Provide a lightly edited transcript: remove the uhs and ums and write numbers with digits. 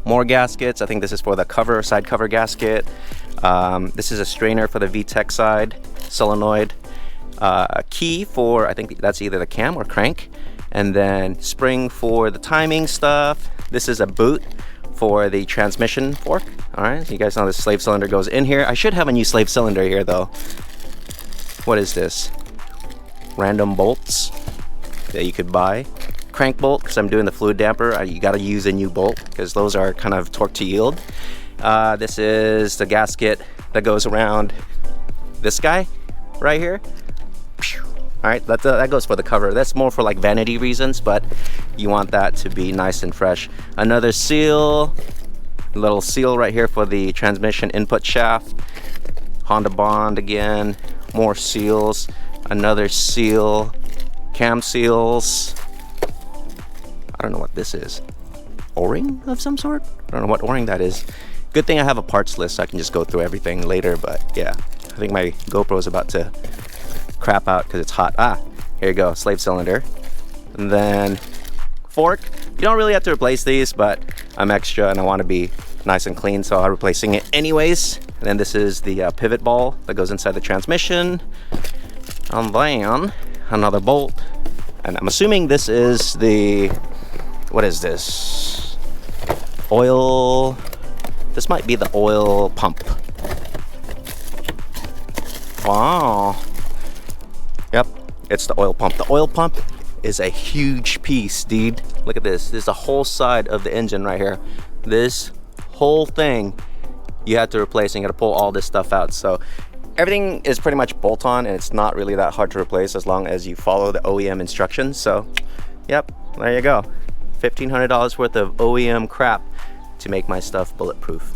More gaskets. I think this is for the cover, side cover gasket. This is a strainer for the VTEC side, solenoid. A key for, I think that's either the cam or crank. And then spring for the timing stuff. This is a boot for the transmission fork. All right, so you guys know the slave cylinder goes in here. I should have a new slave cylinder here though. What is this? Random bolts that you could buy. Crank bolt, because I'm doing the fluid damper. You got to use a new bolt because those are kind of torque to yield. This is the gasket that goes around this guy right here. All right, that goes for the cover. That's more for like vanity reasons, but you want that to be nice and fresh. Another seal, little seal right here for the transmission input shaft. Honda Bond again, more seals, another seal, cam seals. I don't know what this is. O-ring of some sort? I don't know what O-ring that is. Good thing I have a parts list so I can just go through everything later, but yeah. I think my GoPro is about to crap out because it's hot. Ah, here you go, slave cylinder. And then fork. You don't really have to replace these, but I'm extra and I want to be nice and clean, so I'm replacing it anyways. And then this is the pivot ball that goes inside the transmission. And then another bolt. And I'm assuming this is the, what is this? Oil. This might be the oil pump. Wow. Yep, it's the oil pump. The oil pump is a huge piece, dude. Look at this. This is the whole side of the engine right here. This whole thing you have to replace, and you got to pull all this stuff out. So everything is pretty much bolt-on, and it's not really that hard to replace as long as you follow the OEM instructions. So yep, there you go. $1,500 worth of OEM crap to make my stuff bulletproof.